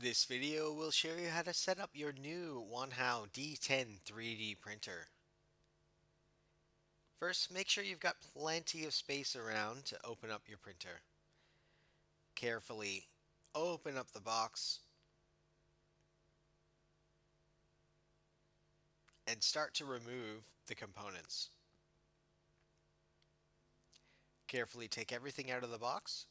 This video will show you how to set up your new Wanhao D10 3D printer. First, make sure you've got plenty of space around to open up your printer. Carefully open up the box and start to remove the components. Carefully take everything out of the box.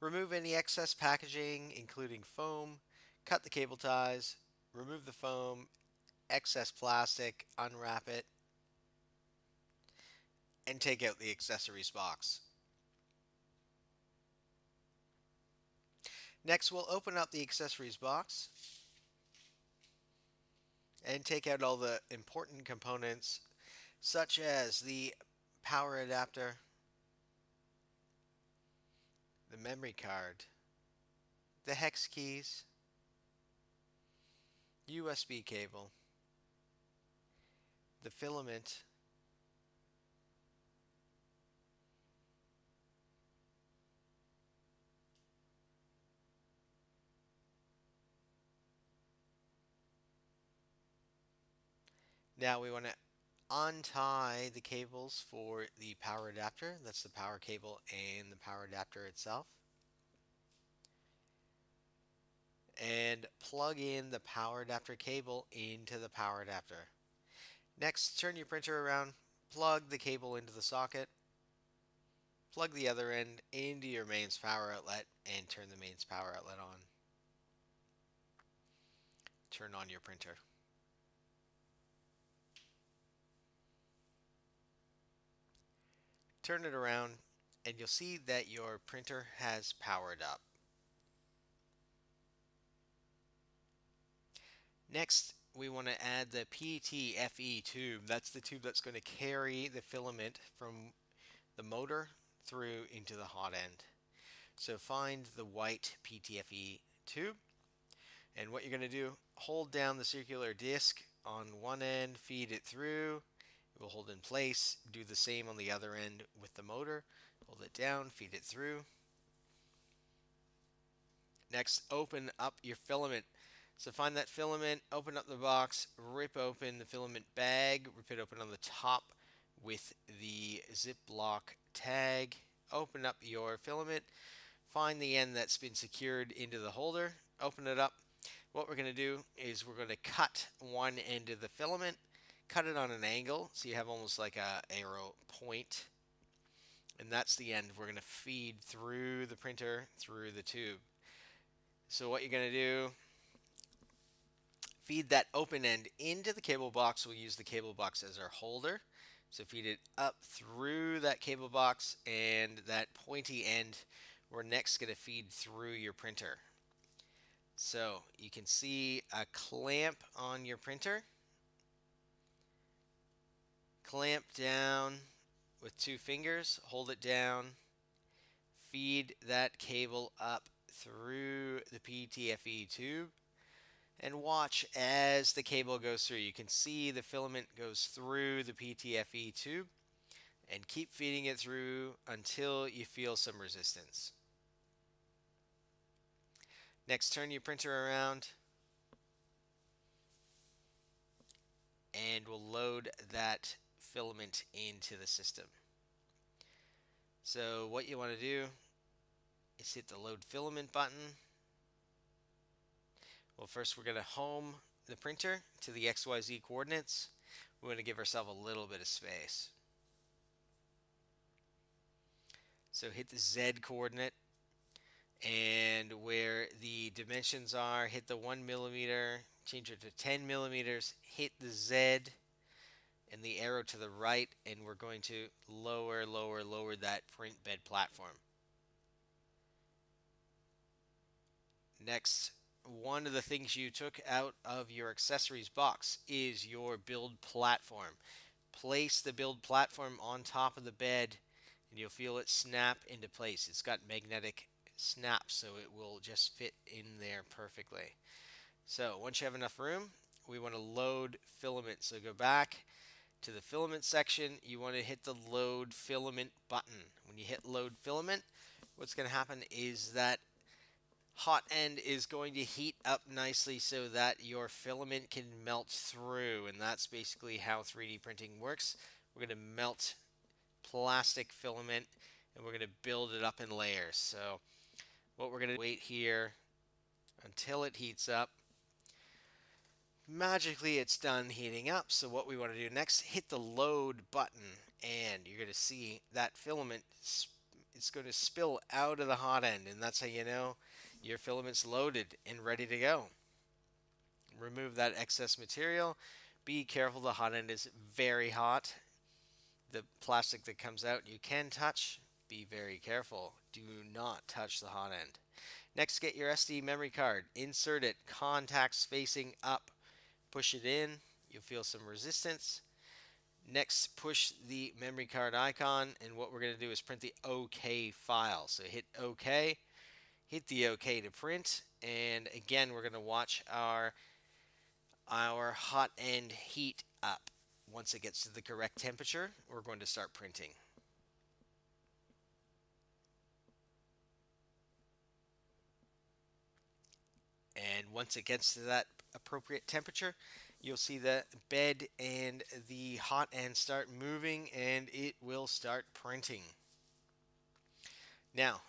Remove any excess packaging, including foam. Cut the cable ties. Remove the foam, excess plastic, unwrap it, and take out the accessories box. Next, we'll open up the accessories box and take out all the important components, such as the power adapter, the memory card, the hex keys, USB cable, the filament, now we want to untie the cables for the power adapter. That's the power cable and the power adapter itself. And plug in the power adapter cable into the power adapter. Next, turn your printer around, plug the cable into the socket, plug the other end into your mains power outlet, and turn the mains power outlet on. Turn on your printer. Turn it around and you'll see that your printer has powered up. Next, we want to add the PTFE tube. That's the tube that's going to carry the filament from the motor through into the hot end. So find the white PTFE tube, and what you're going to do, hold down the circular disc on one end, feed it through. It will hold in place. Do the same on the other end with the motor. Hold it down, feed it through. Next, open up your filament. So find that filament, open up the box, rip open the filament bag, rip it open on the top with the Ziploc tag. Open up your filament, find the end that's been secured into the holder, open it up. What we're going to do is we're going to cut one end of the filament, cut it on an angle so you have almost like a arrow point, and that's the end we're going to feed through the printer through the tube. So what you're going to do, feed that open end into the cable box. We'll use the cable box as our holder. So feed it up through that cable box, and that pointy end we're next going to feed through your printer. So you can see a clamp on your printer. Clamp down with two fingers, hold it down, feed that cable up through the PTFE tube, and watch as the cable goes through. You can see the filament goes through the PTFE tube, and keep feeding it through until you feel some resistance. Next, turn your printer around and we'll load that filament into the system. So what you want to do is hit the load filament button. Well, first we're going to home the printer to the XYZ coordinates. We want to give ourselves a little bit of space. So hit the Z coordinate, and where the dimensions are, hit the 1 millimeter, change it to 10 millimeters, hit the Z and the arrow to the right, and we're going to lower that print bed platform. Next, one of the things you took out of your accessories box is your build platform. Place the build platform on top of the bed and you'll feel it snap into place. It's got magnetic snaps, so it will just fit in there perfectly. So once you have enough room, we want to load filament. So go back to the filament section. You want to hit the load filament button. When you hit load filament, what's going to happen is that hot end is going to heat up nicely so that your filament can melt through, and that's basically how 3D printing works. We're going to melt plastic filament and we're going to build it up in layers. So what we're going to wait here until it heats up. Magically it's done heating up. So what we want to do next, hit the load button, and you're going to see that filament, it's going to spill out of the hot end, and that's how you know your filament's loaded and ready to go. Remove that excess material. Be careful, the hot end is very hot. The plastic that comes out you can touch. Be very careful. Do not touch the hot end. Next, get your SD memory card. Insert it, contacts facing up. Push it in. You'll feel some resistance. Next, push the memory card icon, and what we're going to do is print the OK file. So hit OK, hit the OK to print, and again, we're going to watch our hot end heat up. Once it gets to the correct temperature, we're going to start printing. And once it gets to that appropriate temperature, you'll see the bed and the hot end start moving, and it will start printing. Now,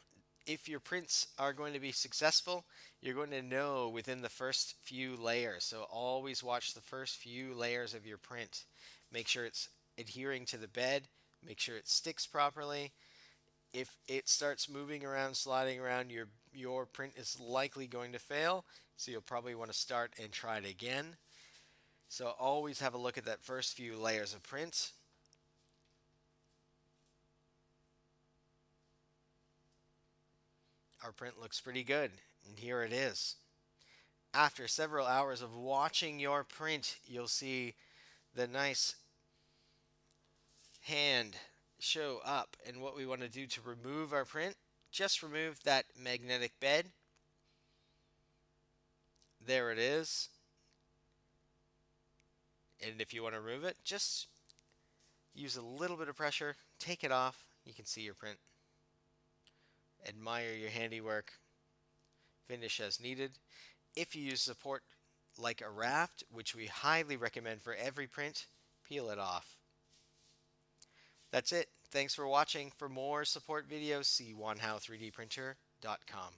if your prints are going to be successful, you're going to know within the first few layers. So always watch the first few layers of your print. Make sure it's adhering to the bed. Make sure it sticks properly. If it starts moving around, sliding around, your print is likely going to fail. So you'll probably want to start and try it again. So always have a look at that first few layers of print. Our print looks pretty good, and here it is. After several hours of watching your print, you'll see the nice hand show up. And what we want to do to remove our print, just remove that magnetic bed. There it is. And if you want to remove it, just use a little bit of pressure, take it off. You can see your print. Admire your handiwork. Finish as needed. If you use support like a raft, which we highly recommend for every print, peel it off. That's it. Thanks for watching. For more support videos, see wanhao3dprinter.com.